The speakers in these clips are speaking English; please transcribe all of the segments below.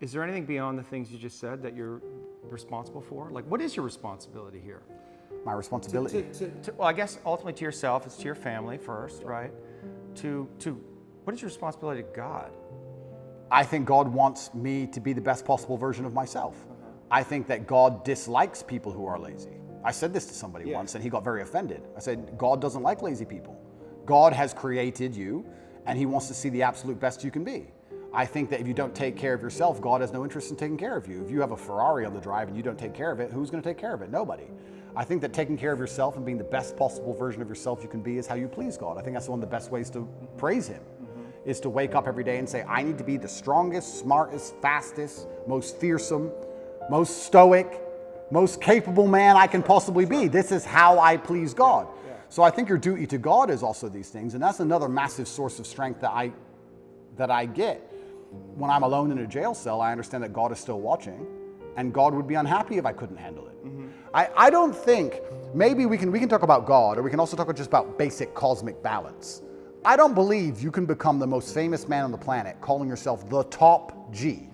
Is there anything beyond the things you just said that you're responsible for? Like, what is your responsibility here? My responsibility? Well, I guess ultimately to yourself, it's to your family first, right? What is your responsibility to God? I think God wants me to be the best possible version of myself. I think that God dislikes people who are lazy. I said this to somebody once and he got very offended. I said, God doesn't like lazy people. God has created you and he wants to see the absolute best you can be. I think that if you don't take care of yourself, God has no interest in taking care of you. If you have a Ferrari on the drive and you don't take care of it, who's going to take care of it? Nobody. I think that taking care of yourself and being the best possible version of yourself you can be is how you please God. I think that's one of the best ways to praise him, is to wake up every day and say, I need to be the strongest, smartest, fastest, most fearsome, most stoic, most capable man I can possibly be. This is how I please God. So I think your duty to God is also these things. And that's another massive source of strength that I get. When I'm alone in a jail cell, I understand that God is still watching and God would be unhappy if I couldn't handle it. I don't think, maybe we can talk about God, or we can also talk just about basic cosmic balance. I don't believe you can become the most famous man on the planet calling yourself the top G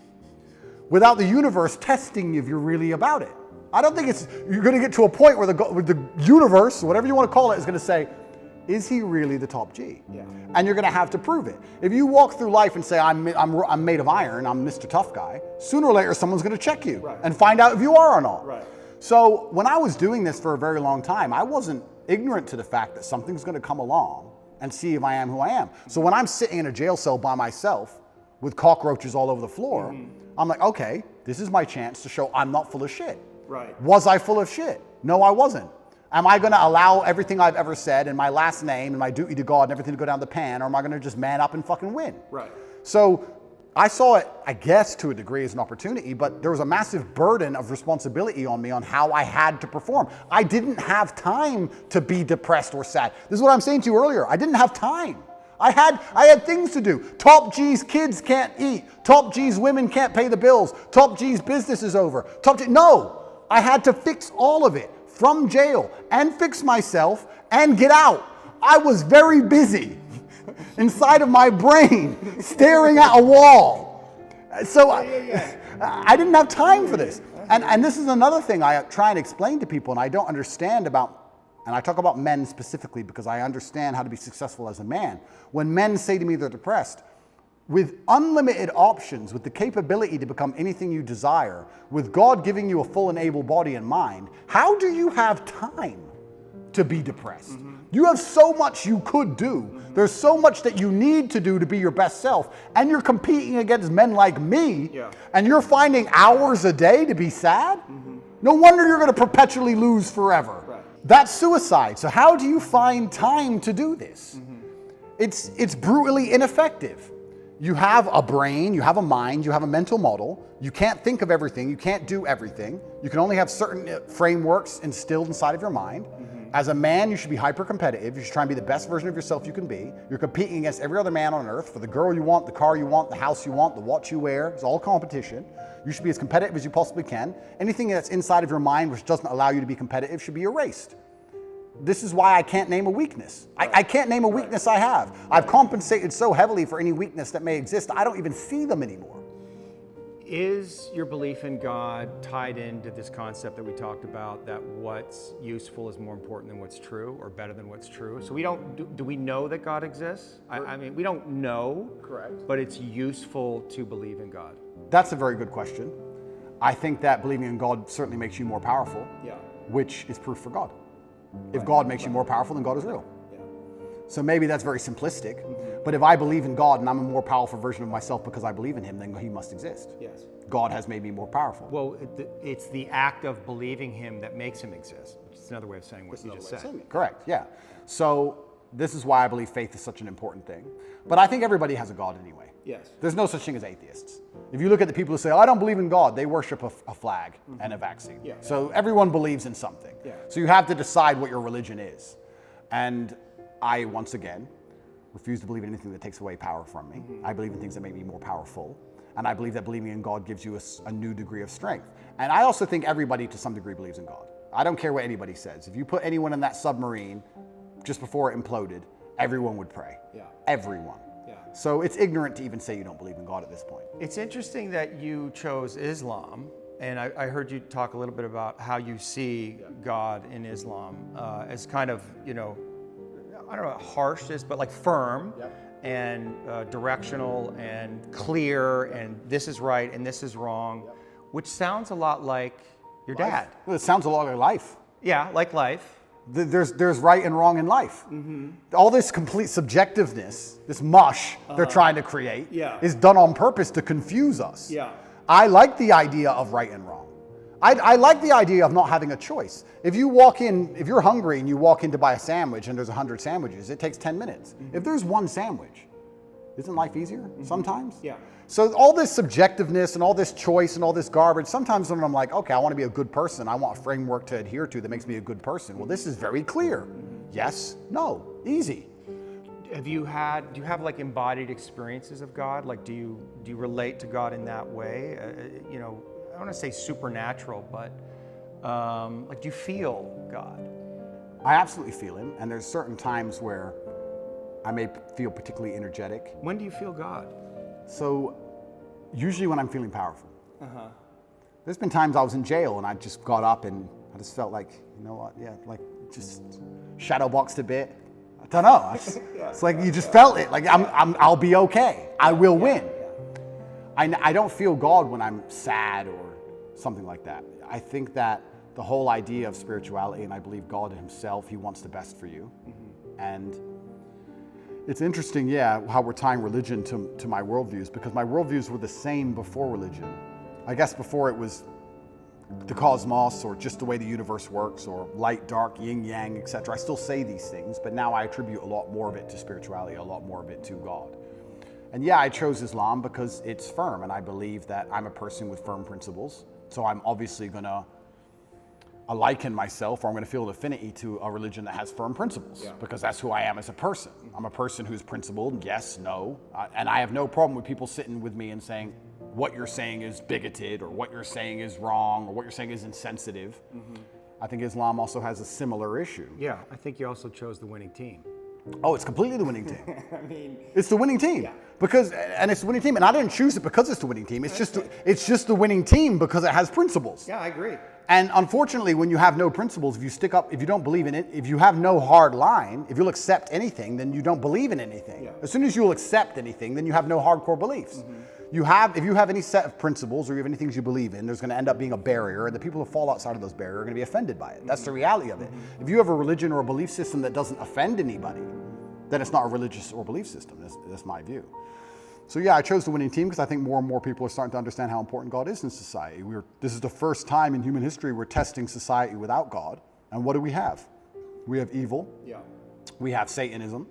without the universe testing if you're really about it. I don't think you're going to get to a point where the universe, whatever you want to call it, is going to say, is he really the top G? And you're going to have to prove it. If you walk through life and say, I'm made of iron, I'm Mr. Tough Guy, sooner or later someone's going to check you and find out if you are or not. So when I was doing this for a very long time, I wasn't ignorant to the fact that something's going to come along and see if I am who I am. So when I'm sitting in a jail cell by myself with cockroaches all over the floor, I'm like, okay, this is my chance to show I'm not full of shit. Was I full of shit? No, I wasn't. Am I going to allow everything I've ever said and my last name and my duty to God and everything to go down the pan, or am I going to just man up and fucking win? So I saw it, I guess, to a degree as an opportunity, but there was a massive burden of responsibility on me on how I had to perform. I didn't have time to be depressed or sad. This is what I'm saying to you earlier. I didn't have time. I had things to do. Top G's kids can't eat. Top G's women can't pay the bills. Top G's business is over. No, I had to fix all of it from jail and fix myself and get out. I was very busy inside of my brain staring at a wall. So I didn't have time for this. And this is another thing I try and explain to people, and I don't understand about, and I talk about men specifically because I understand how to be successful as a man. When men say to me they're depressed, with unlimited options, with the capability to become anything you desire, with God giving you a full and able body and mind, how do you have time to be depressed? You have so much you could do. There's so much that you need to do to be your best self, and you're competing against men like me, and you're finding hours a day to be sad? No wonder you're going to perpetually lose forever. That's suicide. So how do you find time to do this? It's brutally ineffective. You have a brain, you have a mind, you have a mental model. You can't think of everything, you can't do everything. You can only have certain frameworks instilled inside of your mind. As a man, you should be hyper-competitive. You should try and be the best version of yourself you can be. You're competing against every other man on earth for the girl you want, the car you want, the house you want, the watch you wear. It's all competition. You should be as competitive as you possibly can. Anything that's inside of your mind which doesn't allow you to be competitive should be erased. This is why I can't name a weakness. I can't name a weakness I have. I've compensated so heavily for any weakness that may exist, I don't even see them anymore. Is your belief in God tied into this concept that we talked about, that what's useful is more important than what's true, or better than what's true? So do we know that God exists? I mean, we don't know, but it's useful to believe in God. That's a very good question. I think that believing in God certainly makes you more powerful, which is proof for God. If God makes you more powerful, then God is real. So maybe that's very simplistic, but if I believe in God and I'm a more powerful version of myself because I believe in him, then he must exist. God has made me more powerful. Well, it's the act of believing him that makes him exist. It's another way of saying what you just said. Correct, yeah. So this is why I believe faith is such an important thing. But I think everybody has a God anyway. There's no such thing as atheists. If you look at the people who say, I don't believe in God, they worship a flag and a vaccine. So everyone believes in something. So you have to decide what your religion is. And I, once again, refuse to believe in anything that takes away power from me. I believe in things that make me more powerful. And I believe that believing in God gives you a new degree of strength. And I also think everybody to some degree believes in God. I don't care what anybody says. If you put anyone in that submarine just before it imploded, everyone would pray. Everyone. So it's ignorant to even say you don't believe in God at this point. It's interesting that you chose Islam, and I heard you talk a little bit about how you see God in Islam as kind of, you know, I don't know, harsh, but like firm and directional and clear, and this is right and this is wrong, which sounds a lot like your dad. Well, it sounds a lot like life. Yeah, like life. There's right and wrong in life. All this complete subjectiveness, this mush they're trying to create, is done on purpose to confuse us. I like the idea of right and wrong. I like the idea of not having a choice. If you're hungry and you walk in to buy a sandwich and there's 100 sandwiches, it takes 10 minutes. If there's one sandwich, isn't life easier sometimes? So all this subjectiveness and all this choice and all this garbage, sometimes when I'm like, okay, I want to be a good person, I want a framework to adhere to that makes me a good person. Well, this is very clear. Yes, no, easy. Do you have like embodied experiences of God? Like, do you relate to God in that way? You know, I don't want to say supernatural, but like, do you feel God? I absolutely feel him, and there's certain times where I may feel particularly energetic. When do you feel God? So, usually when I'm feeling powerful. There's been times I was in jail and I just got up and I just felt like, you know what, like just shadowboxed a bit. I don't know. It's like you just felt it. Like I'll be okay. I will win. I don't feel God when I'm sad or something like that. I think that the whole idea of spirituality, and I believe God himself, he wants the best for you. And it's interesting, how we're tying religion to my worldviews, because my worldviews were the same before religion. I guess before it was the cosmos, or just the way the universe works, or light, dark, yin, yang, etc. I still say these things, but now I attribute a lot more of it to spirituality, a lot more of it to God. And I chose Islam because it's firm, and I believe that I'm a person with firm principles. So I'm obviously going to liken myself, or I'm going to feel an affinity to a religion that has firm principles, because that's who I am as a person. I'm a person who's principled, yes, no, and I have no problem with people sitting with me and saying, what you're saying is bigoted, or what you're saying is wrong, or what you're saying is insensitive. I think Islam also has a similar issue. Yeah, I think you also chose the winning team. Oh, it's completely the winning team. I mean, it's the winning team because it's the winning team, and I didn't choose it because it's the winning team. It's just the winning team because it has principles. Yeah, I agree. And unfortunately, when you have no principles, if you don't believe in it, if you have no hard line, if you'll accept anything, then you don't believe in anything. As soon as you'll accept anything, then you have no hardcore beliefs. If you have any set of principles, or you have any things you believe in, there's going to end up being a barrier, and the people who fall outside of those barriers are going to be offended by it. That's the reality of it. If you have a religion or a belief system that doesn't offend anybody, then it's not a religious or belief system. That's my view. So I chose the winning team because I think more and more people are starting to understand how important God is in society. This is the first time in human history we're testing society without God. And what do we have? We have evil. We have Satanism.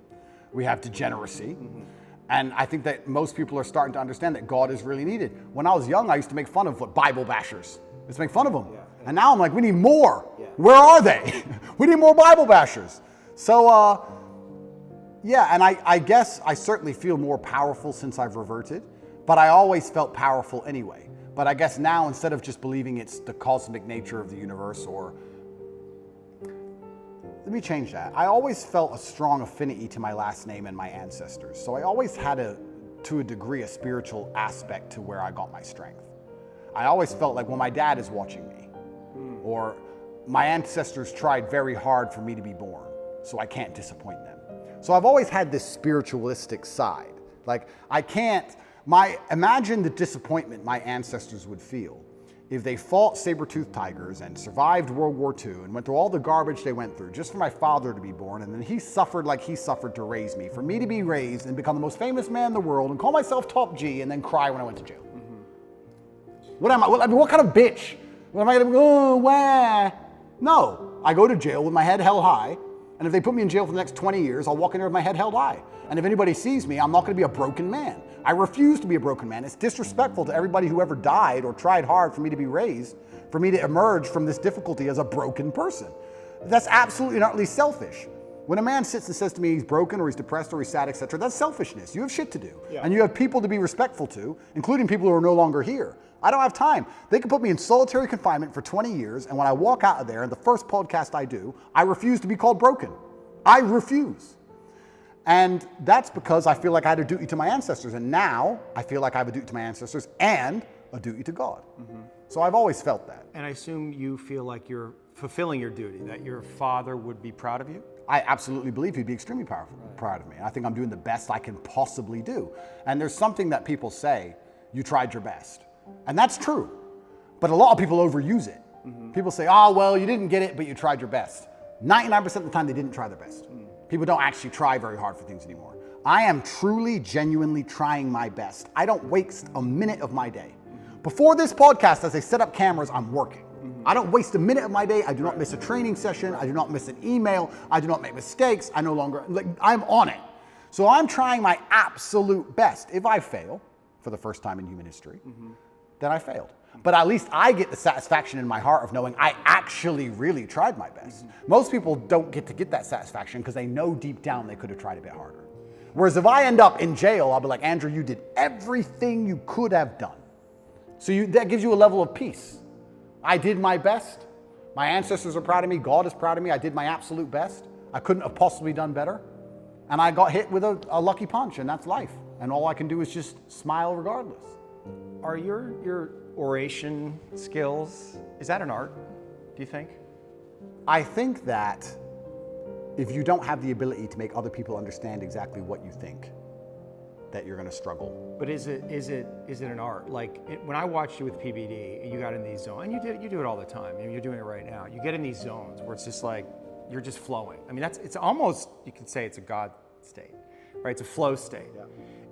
We have degeneracy. And I think that most people are starting to understand that God is really needed. When I was young, I used to make fun of Bible bashers. I used to make fun of them. And now I'm like, we need more. Where are they? We need more Bible bashers. So, and I guess I certainly feel more powerful since I've reverted, but I always felt powerful anyway. But I guess now, instead of just believing it's the cosmic nature of the universe, or let me change that. I always felt a strong affinity to my last name and my ancestors. So I always had to a degree, a spiritual aspect to where I got my strength. I always felt like, well, my dad is watching me, or my ancestors tried very hard for me to be born, so I can't disappoint them. So I've always had this spiritualistic side. Like, imagine the disappointment my ancestors would feel if they fought saber-toothed tigers and survived World War II and went through all the garbage they went through just for my father to be born, and then he suffered like he suffered to raise me, for me to be raised and become the most famous man in the world and call myself top G and then cry when I went to jail. What am I? What kind of bitch? What am I going to go, wah? No, I go to jail with my head held high, and if they put me in jail for the next 20 years, I'll walk in there with my head held high. And if anybody sees me, I'm not going to be a broken man. I refuse to be a broken man. It's disrespectful to everybody who ever died or tried hard for me to be raised, for me to emerge from this difficulty as a broken person. That's absolutely and utterly selfish. When a man sits and says to me he's broken or he's depressed or he's sad, etc., that's selfishness. You have shit to do. And you have people to be respectful to, including people who are no longer here. I don't have time. They can put me in solitary confinement for 20 years, and when I walk out of there, and the first podcast I do, I refuse to be called broken. I refuse. And that's because I feel like I had a duty to my ancestors. And now I feel like I have a duty to my ancestors and a duty to God. So I've always felt that. And I assume you feel like you're fulfilling your duty, that your father would be proud of you? I absolutely believe he'd be extremely proud of me. I think I'm doing the best I can possibly do. And there's something that people say, you tried your best. And that's true. But a lot of people overuse it. People say, oh, well, you didn't get it, but you tried your best. 99% of the time, they didn't try their best. People don't actually try very hard for things anymore. I am truly, genuinely trying my best. I don't waste a minute of my day. Before this podcast, as I set up cameras, I'm working. I don't waste a minute of my day. I do not miss a training session. I do not miss an email. I do not make mistakes. I'm on it. So I'm trying my absolute best. If I fail for the first time in human history, then I failed. But at least I get the satisfaction in my heart of knowing I actually really tried my best. Most people don't get to get that satisfaction because they know deep down they could have tried a bit harder. Whereas if I end up in jail, I'll be like, Andrew, you did everything you could have done. So that gives you a level of peace. I did my best. My ancestors are proud of me. God is proud of me. I did my absolute best. I couldn't have possibly done better. And I got hit with a lucky punch, and that's life. And all I can do is just smile regardless. Are your oration skills, is that an art, do you think? I think that if you don't have the ability to make other people understand exactly what you think, that you're going to struggle. But is it an art? Like when I watched you with PBD and you got in these zones, and you do it all the time. I mean, you're doing it right now. You get in these zones where it's just like you're just flowing. I mean, it's almost, you could say it's a God state, right? It's a flow state,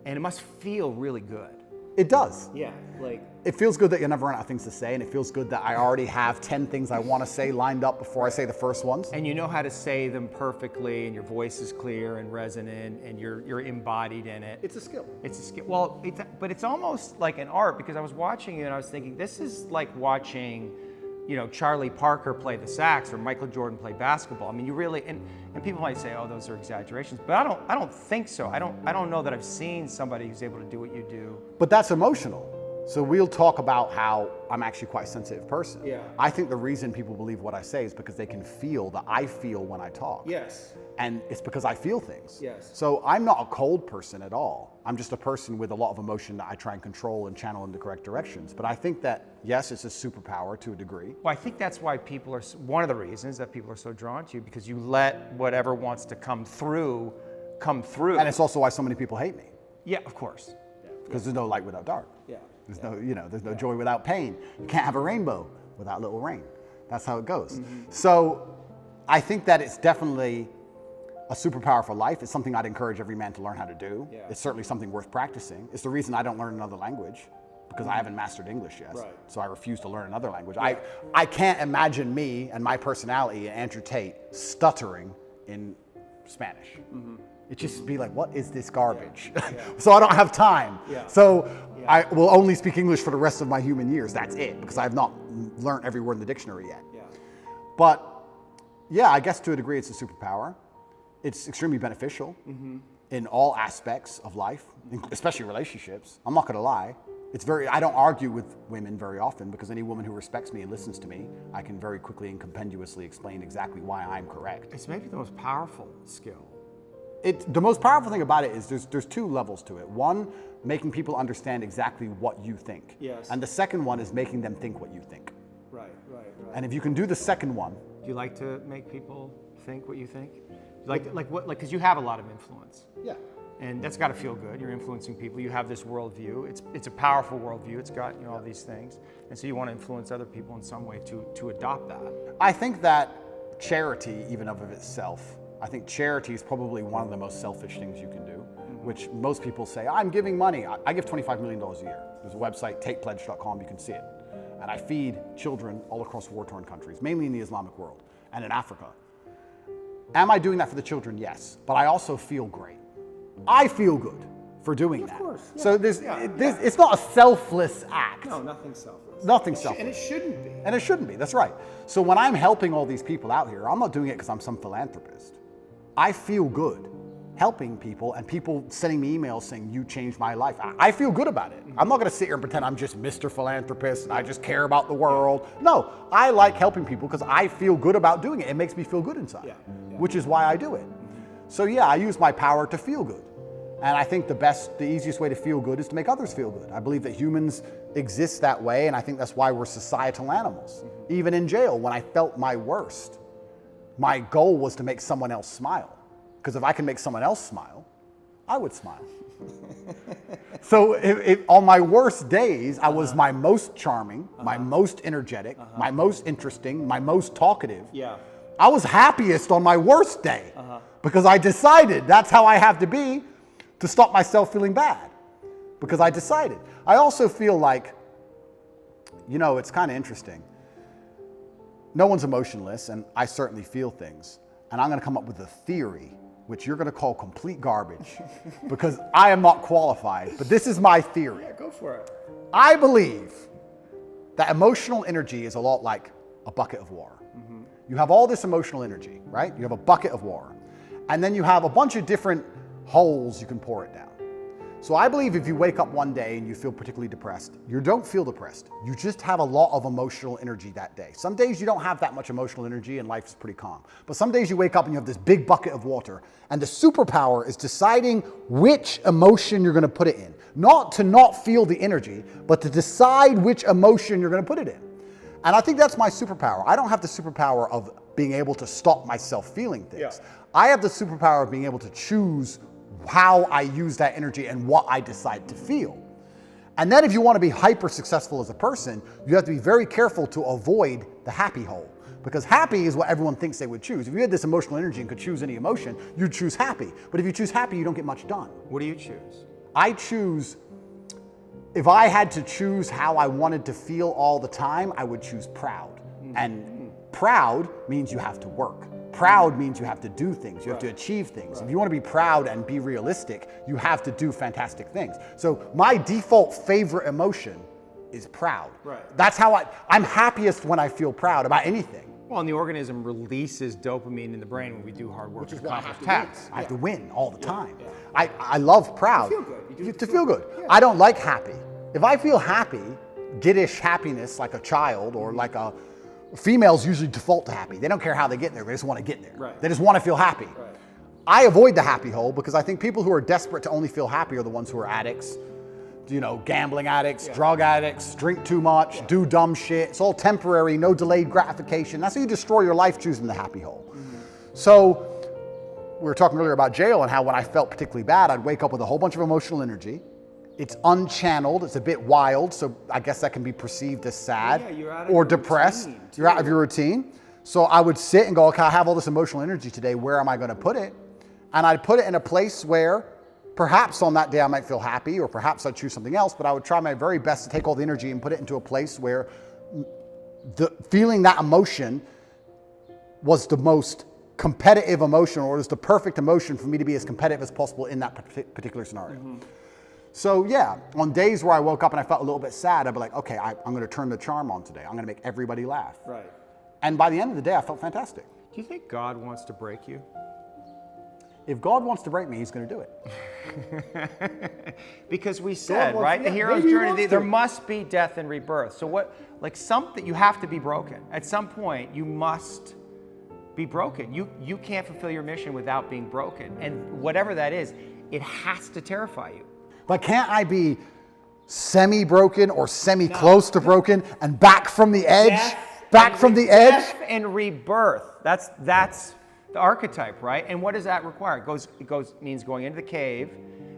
and it must feel really good. It does. Yeah, like it feels good that you never run out of things to say, and it feels good that I already have 10 things I want to say lined up before I say the first ones. And you know how to say them perfectly, and your voice is clear and resonant, and you're embodied in it. It's a skill. It's a skill. Well, but it's almost like an art, because I was watching you and I was thinking, this is like watching, Charlie Parker play the sax or Michael Jordan play basketball. I mean, you really, and people might say, oh, those are exaggerations, but I don't think so. I don't know that I've seen somebody who's able to do what you do. But that's emotional. So we'll talk about how I'm actually quite a sensitive person. Yeah. I think the reason people believe what I say is because they can feel that I feel when I talk. Yes. And it's because I feel things. Yes. So I'm not a cold person at all. I'm just a person with a lot of emotion that I try and control and channel in the correct directions. But I think that, yes, it's a superpower to a degree. Well, I think that's why one of the reasons that people are so drawn to you, because you let whatever wants to come through. And it's also why so many people hate me. Yeah, of course. Because there's no light without dark. Yeah. There's no joy without pain. You can't have a rainbow without little rain. That's how it goes. So I think that it's definitely a superpower for life. It's something I'd encourage every man to learn how to do. Yeah. It's certainly something worth practicing. It's the reason I don't learn another language, because I haven't mastered English yet. Right. So I refuse to learn another language. Yeah. I can't imagine me and my personality and Andrew Tate stuttering in Spanish. It'd just be like, what is this garbage? Yeah. Yeah. So I don't have time. Yeah. So I will only speak English for the rest of my human years. That's it, because I have not learned every word in the dictionary yet. Yeah. But yeah, I guess to a degree it's a superpower. It's extremely beneficial in all aspects of life, especially relationships. I'm not gonna lie. I don't argue with women very often, because any woman who respects me and listens to me, I can very quickly and compendiously explain exactly why I'm correct. It's maybe the most powerful skill. The most powerful thing about it is there's two levels to it. One, making people understand exactly what you think. Yes. And the second one is making them think what you think. Right. And if you can do the second one. Do you like to make people think what you think? Because you have a lot of influence. Yeah. And that's got to feel good. You're influencing people. You have this worldview. It's a powerful worldview. It's got all these things, and so you want to influence other people in some way to adopt that. I think that charity, even of itself, I think charity is probably one of the most selfish things you can do, which most people say, I'm giving money. I give $25 million a year. There's a website, tatepledge.com, you can see it. And I feed children all across war-torn countries, mainly in the Islamic world and in Africa. Am I doing that for the children? Yes. But I also feel great. I feel good for doing that. Of course. Yeah. So it's not a selfless act. No, nothing selfless. Nothing selfless. And it shouldn't be. And it shouldn't be, that's right. So when I'm helping all these people out here, I'm not doing it because I'm some philanthropist. I feel good helping people, and people sending me emails saying, you changed my life. I feel good about it. I'm not gonna sit here and pretend I'm just Mr. Philanthropist and I just care about the world. No, I like helping people because I feel good about doing it. It makes me feel good inside, which is why I do it. So yeah, I use my power to feel good. And I think the easiest way to feel good is to make others feel good. I believe that humans exist that way, and I think that's why we're societal animals. Even in jail, when I felt my worst, my goal was to make someone else smile. Because if I can make someone else smile, I would smile. So on my worst days, I was my most charming, my most energetic, my most interesting, my most talkative. Yeah. I was happiest on my worst day because I decided that's how I have to be to stop myself feeling bad, because I decided. I also feel like, it's kind of interesting. No one's emotionless, and I certainly feel things. And I'm going to come up with a theory, which you're going to call complete garbage, because I am not qualified, but this is my theory. Yeah, go for it. I believe that emotional energy is a lot like a bucket of water. You have all this emotional energy, right? You have a bucket of water. And then you have a bunch of different holes you can pour it down. So I believe if you wake up one day and you feel particularly depressed, you don't feel depressed. You just have a lot of emotional energy that day. Some days you don't have that much emotional energy and life is pretty calm. But some days you wake up and you have this big bucket of water, and the superpower is deciding which emotion you're going to put it in. Not to not feel the energy, but to decide which emotion you're going to put it in. And I think that's my superpower. I don't have the superpower of being able to stop myself feeling things. Yeah. I have the superpower of being able to choose how I use that energy and what I decide to feel. And then if you want to be hyper successful as a person, you have to be very careful to avoid the happy hole. Because happy is what everyone thinks they would choose. If you had this emotional energy and could choose any emotion, you'd choose happy. But if you choose happy, you don't get much done. What do you choose? I choose, if I had to choose how I wanted to feel all the time, I would choose proud. And proud means you have to work. Proud means you have to do things. You have to achieve things. If you want to be proud and be realistic, you have to do fantastic things. So my default favorite emotion is proud. Right. That's how I'm happiest when I feel proud about anything. Well, and the organism releases dopamine in the brain when we do hard work. Which is to why I accomplish have to tasks. win. I have to win all the time. I love proud. To feel good. You do it To feel good. I don't like happy. If I feel happy, giddish happiness like a child or like a females usually default to happy. They don't care how they get there. They just want to get there. Right. They just want to feel happy. Right. I avoid the happy hole because I think people who are desperate to only feel happy are the ones who are addicts. Gambling addicts, drug addicts, drink too much, do dumb shit. It's all temporary, no delayed gratification. That's how you destroy your life, choosing the happy hole. So we were talking earlier about jail and how when I felt particularly bad, I'd wake up with a whole bunch of emotional energy. It's unchanneled, it's a bit wild, so I guess that can be perceived as sad you're out of or your depressed. routine, You're out of your routine. So I would sit and go, okay, I have all this emotional energy today, where am I going to put it? And I'd put it in a place where perhaps on that day I might feel happy, or perhaps I'd choose something else, but I would try my very best to take all the energy and put it into a place where feeling that emotion was the most competitive emotion, or was the perfect emotion for me to be as competitive as possible in that particular scenario. So yeah, on days where I woke up and I felt a little bit sad, I'd be like, okay, I'm going to turn the charm on today. I'm going to make everybody laugh. Right. And by the end of the day, I felt fantastic. Do you think God wants to break you? If God wants to break me, he's going to do it. Because we said, wants- right, yeah, the hero's maybe he journey, wants there to. must be death and rebirth. So what, like something, you have to be broken. At some point, you must be broken. You can't fulfill your mission without being broken. And whatever that is, it has to terrify you. But can't I be semi-broken or semi-close to broken and back from the edge? Back from the edge? Death and rebirth. That's the archetype, right? And what does that require? It means going into the cave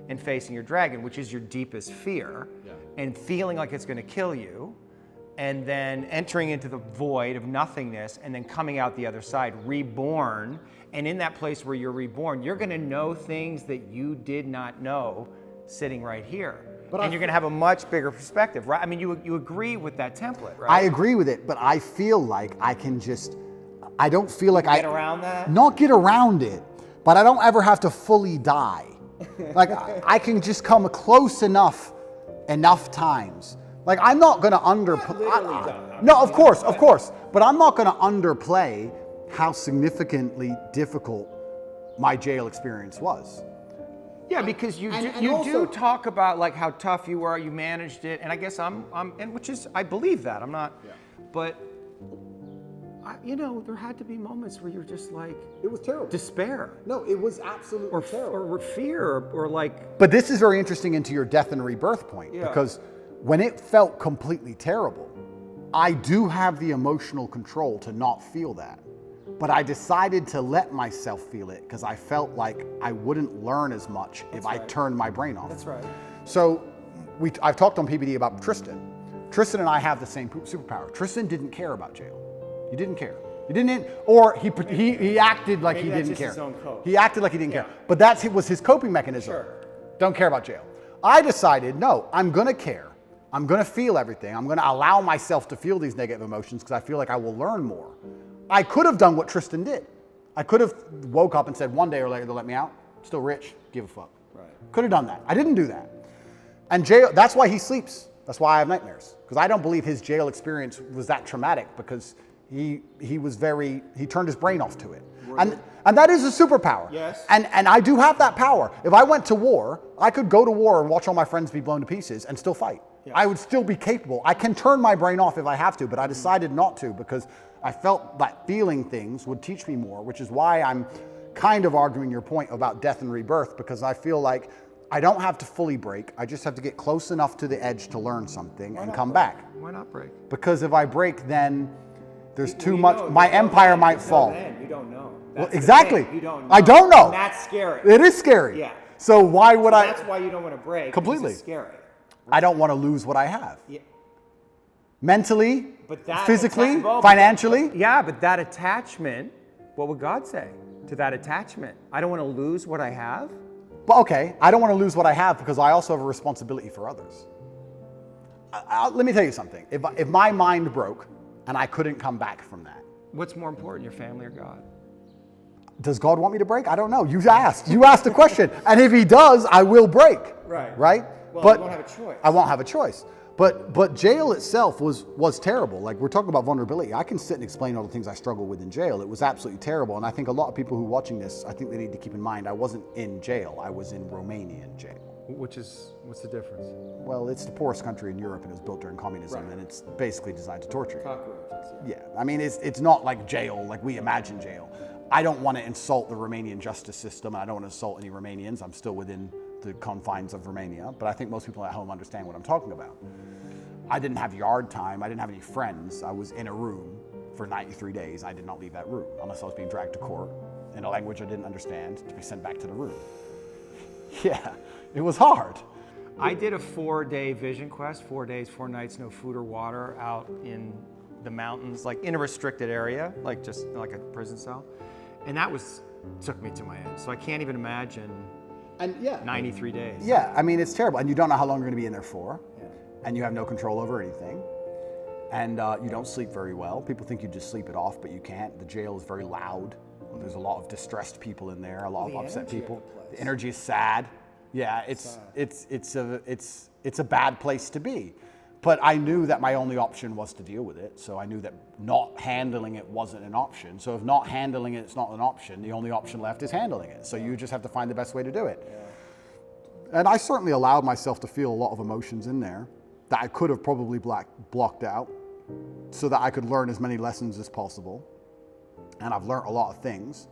and facing your dragon, which is your deepest fear, and feeling like it's going to kill you, and then entering into the void of nothingness, and then coming out the other side, reborn. And in that place where you're reborn, you're going to know things that you did not know sitting right here. And you're going to have a much bigger perspective, right? I mean, you agree with that template, right? I agree with it, but I feel like I can just, I don't feel like Get around that? Not get around it, but I don't ever have to fully die. Like I can just come close enough times. Like I'm not going to underplay. No, of course, but I'm not going to underplay how significantly difficult my jail experience was. Yeah, because you also- do talk about like how tough you were, you managed it, and I guess I'm and which is I believe that I'm not, but there had to be moments where you're just like It was terrible. despair No, it was absolutely terrible. or fear or like. But this is very interesting into your death and rebirth point, because when it felt completely terrible, I do have the emotional control to not feel that. But I decided to let myself feel it because I felt like I wouldn't learn as much if I turned my brain off. That's right. So I've talked on PBD about Tristan. Tristan and I have the same superpower. Tristan didn't care about jail. He didn't care. He didn't, or he acted like he didn't care. His own cope. He acted like he didn't care. But that was his coping mechanism. Sure. Don't care about jail. I decided, no, I'm going to care. I'm going to feel everything. I'm going to allow myself to feel these negative emotions because I feel like I will learn more. I could have done what Tristan did. I could have woke up and said, one day or later they'll let me out. Still rich, give a fuck. Right. Could have done that. I didn't do that. And jail, that's why he sleeps. That's why I have nightmares. Because I don't believe his jail experience was that traumatic, because he turned his brain off to it. And that is a superpower. Yes. And I do have that power. If I went to war, I could go to war and watch all my friends be blown to pieces and still fight. Yes. I would still be capable. I can turn my brain off if I have to, but I decided not to because I felt that feeling things would teach me more, which is why I'm kind of arguing your point about death and rebirth, because I feel like I don't have to fully break. I just have to get close enough to the edge to learn something and come back. Why not break? Because if I break, then there's too much. My empire might fall. You don't know. Well, exactly. You don't know. I don't know. And that's scary. It is scary. Yeah. So why would I? That's why you don't want to break. Completely. It's scary. I don't want to lose what I have. Yeah. Mentally, But that physically, financially. Yeah, but that attachment, what would God say to that attachment? I don't want to lose what I have. But okay, I don't want to lose what I have because I also have a responsibility for others. Let me tell you something. If my mind broke and I couldn't come back from that. What's more important, your family or God? Does God want me to break? I don't know. You asked the question. And if he does, I will break. Right. Right? Well, but you won't have a choice. I won't have a choice. But jail itself was terrible. Like, we're talking about vulnerability. I can sit and explain all the things I struggle with in jail. It was absolutely terrible. And I think a lot of people who are watching this, I think they need to keep in mind, I wasn't in jail. I was in Romanian jail. What's the difference? Well, it's the poorest country in Europe, and it was built during communism, and it's basically designed to torture you. Cockroaches. Yeah, I mean, it's not like jail, like we imagine jail. I don't want to insult the Romanian justice system, and I don't want to insult any Romanians. I'm still within the confines of Romania, but I think most people at home understand what I'm talking about. I didn't have yard time. I didn't have any friends. I was in a room for 93 days. I did not leave that room unless I was being dragged to court in a language I didn't understand to be sent back to the room. Yeah, it was hard. I did a 4-day vision quest, 4 days, 4 nights, no food or water, out in the mountains, like in a restricted area, like just like a prison cell. And that took me to my end. So I can't even imagine 93 days. Yeah, I mean, it's terrible. And you don't know how long you're going to be in there for. Yeah. And you have no control over anything. And you don't sleep very well. People think you just sleep it off, but you can't. The jail is very loud. There's a lot of distressed people in there, a lot of upset people. The energy is sad. Yeah, it's a bad place to be. But I knew that my only option was to deal with it. So I knew that not handling it wasn't an option. So if not handling it's not an option, the only option left is handling it. So you just have to find the best way to do it. Yeah. And I certainly allowed myself to feel a lot of emotions in there that I could have probably blocked out so that I could learn as many lessons as possible. And I've learned a lot of things.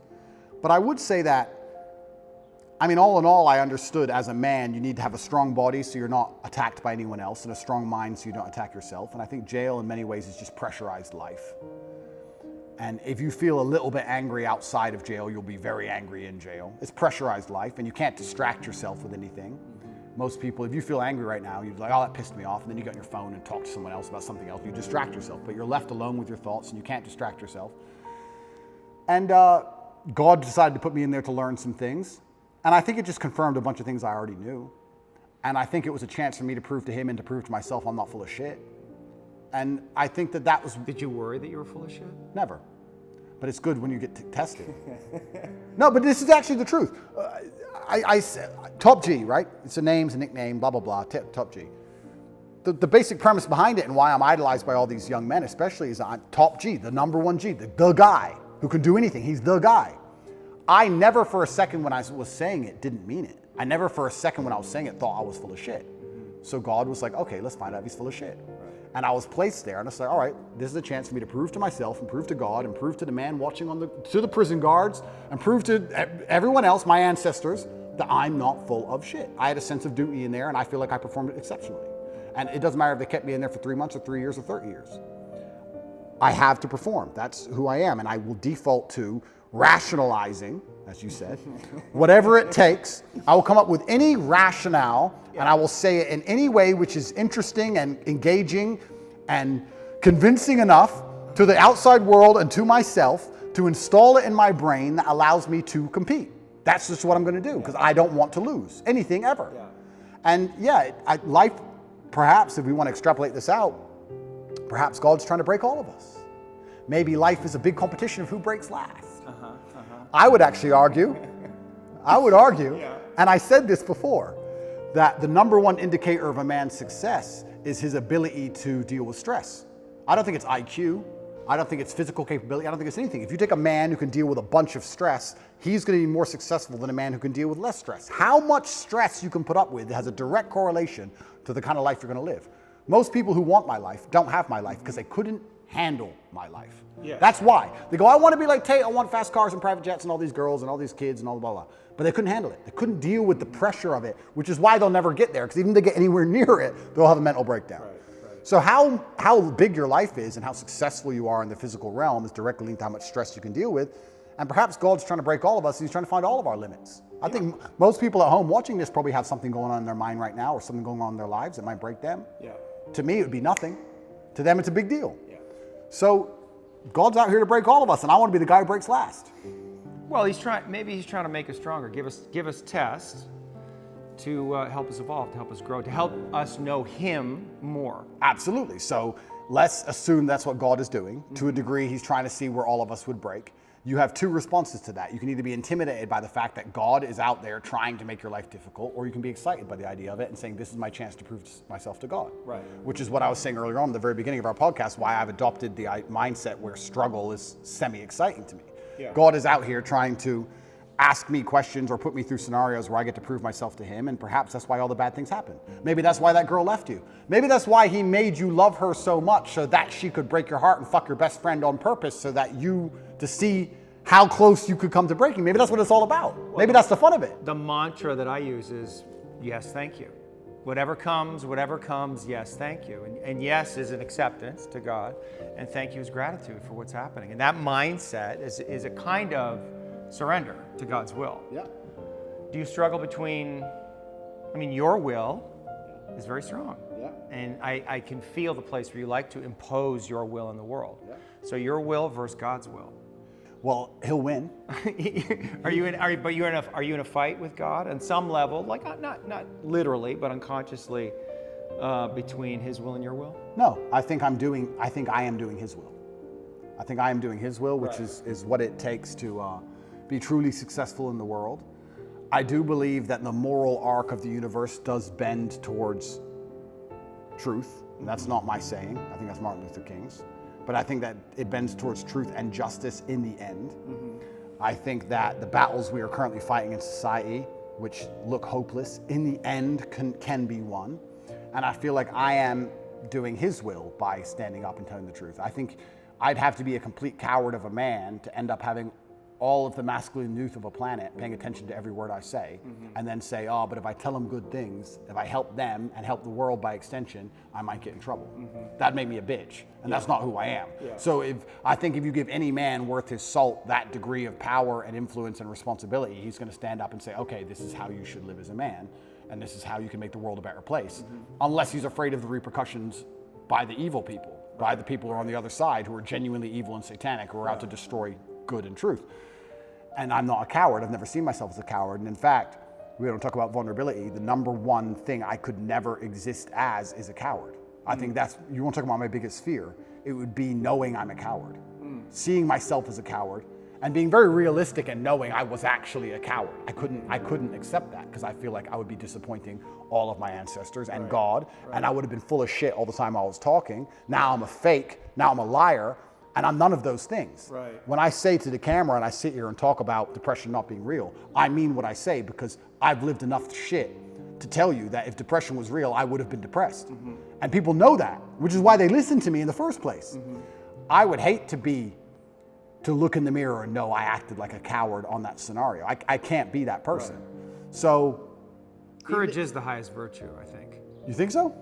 But I would say that, I mean, all in all, I understood as a man, you need to have a strong body so you're not attacked by anyone else, and a strong mind so you don't attack yourself. And I think jail in many ways is just pressurized life. And if you feel a little bit angry outside of jail, you'll be very angry in jail. It's pressurized life, and you can't distract yourself with anything. Most people, if you feel angry right now, you're like, oh, that pissed me off. And then you get on your phone and talk to someone else about something else. You distract yourself, but you're left alone with your thoughts, and you can't distract yourself. And God decided to put me in there to learn some things. And I think it just confirmed a bunch of things I already knew. And I think it was a chance for me to prove to him and to prove to myself I'm not full of shit. And I think that was... Did you worry that you were full of shit? Never. But it's good when you get tested. No, but this is actually the truth. Top G, right? It's a name, it's a nickname, blah, blah, blah, Top G. The basic premise behind it and why I'm idolized by all these young men especially is I'm Top G, the number one G, the guy who can do anything. He's the guy. I never for a second when I was saying it didn't mean it. I never for a second when I was saying it thought I was full of shit. So God was like, okay, let's find out if he's full of shit. Right. And I was placed there, and I said, all right, this is a chance for me to prove to myself and prove to God and prove to the man watching to the prison guards and prove to everyone else, my ancestors, that I'm not full of shit. I had a sense of duty in there, and I feel like I performed it exceptionally. And it doesn't matter if they kept me in there for 3 months or 3 years or 30 years. I have to perform. That's who I am, and I will default to rationalizing, as you said, whatever it takes. I will come up with any rationale, and I will say it in any way which is interesting and engaging and convincing enough to the outside world and to myself to install it in my brain that allows me to compete. That's just what I'm going to do, because I don't want to lose anything ever. Yeah. And life, perhaps if we want to extrapolate this out, perhaps God's trying to break all of us. Maybe life is a big competition of who breaks last. I would actually argue, and I said this before, that the number one indicator of a man's success is his ability to deal with stress. I don't think it's IQ. I don't think it's physical capability. I don't think it's anything. If you take a man who can deal with a bunch of stress, he's going to be more successful than a man who can deal with less stress. How much stress you can put up with has a direct correlation to the kind of life you're going to live. Most people who want my life don't have my life because they couldn't handle my life. Yeah. That's why. They go, I want to be like Tate. I want fast cars and private jets and all these girls and all these kids and all blah, blah, blah. But they couldn't handle it. They couldn't deal with the pressure of it, which is why they'll never get there, because even if they get anywhere near it, they'll have a mental breakdown. Right. So how big your life is and how successful you are in the physical realm is directly linked to how much stress you can deal with. And perhaps God's trying to break all of us. He's trying to find all of our limits. I think most people at home watching this probably have something going on in their mind right now or something going on in their lives that might break them. Yeah. To me, it would be nothing. To them, it's a big deal. Yeah. So God's out here to break all of us, and I want to be the guy who breaks last. Well, maybe he's trying to make us stronger, give us tests to help us evolve, to help us grow, to help us know him more. Absolutely. So let's assume that's what God is doing. To a degree, he's trying to see where all of us would break. You have two responses to that. You can either be intimidated by the fact that God is out there trying to make your life difficult, or you can be excited by the idea of it and saying, this is my chance to prove myself to God. Right. Which is what I was saying earlier on at the very beginning of our podcast, why I've adopted the mindset where struggle is semi-exciting to me. Yeah. God is out here trying to ask me questions or put me through scenarios where I get to prove myself to him, and perhaps that's why all the bad things happen. Maybe that's why that girl left you. Maybe that's why he made you love her so much, so that she could break your heart and fuck your best friend on purpose, so that to see how close you could come to breaking. Maybe that's what it's all about. Well, maybe that's the fun of it. The mantra that I use is, yes, thank you. Whatever comes, yes, thank you. And yes is an acceptance to God, and thank you is gratitude for what's happening. And that mindset is a kind of surrender to God's will. Yeah. Do you struggle between, your will is very strong. Yeah. And I can feel the place where you like to impose your will in the world. Yeah. So your will versus God's will. Well, he'll win. Are you in a fight with God on some level, like not literally, but unconsciously, between his will and your will? No, I think I am doing his will. I think I am doing his will, which is what it takes to be truly successful in the world. I do believe that the moral arc of the universe does bend towards truth. And that's not my saying. I think that's Martin Luther King's. But I think that it bends towards truth and justice in the end. Mm-hmm. I think that the battles we are currently fighting in society, which look hopeless, in the end can be won. And I feel like I am doing his will by standing up and telling the truth. I think I'd have to be a complete coward of a man to end up having all of the masculine youth of a planet paying attention to every word I say, and then say, but if I tell them good things, if I help them and help the world by extension, I might get in trouble. That'd make me a bitch, and that's not who I am. Yeah. So I think if you give any man worth his salt that degree of power and influence and responsibility, he's gonna stand up and say, okay, this is how you should live as a man, and this is how you can make the world a better place, unless he's afraid of the repercussions by the evil people, by the people who are on the other side, who are genuinely evil and satanic, who are out to destroy good and truth. And I'm not a coward. I've never seen myself as a coward. And in fact, we don't talk about vulnerability. The number one thing I could never exist as is a coward. I think you want to talk about my biggest fear. It would be knowing I'm a coward. Seeing myself as a coward and being very realistic and knowing I was actually a coward. I couldn't accept that, because I feel like I would be disappointing all of my ancestors and God. And I would have been full of shit all the time I was talking. Now I'm a fake. Now I'm a liar. And I'm none of those things. Right. When I say to the camera and I sit here and talk about depression not being real, I mean what I say, because I've lived enough shit to tell you that if depression was real, I would have been depressed. And people know that, which is why they listen to me in the first place. I would hate to look in the mirror and know I acted like a coward on that scenario. I can't be that person. So Courage is the highest virtue, I think. you think so?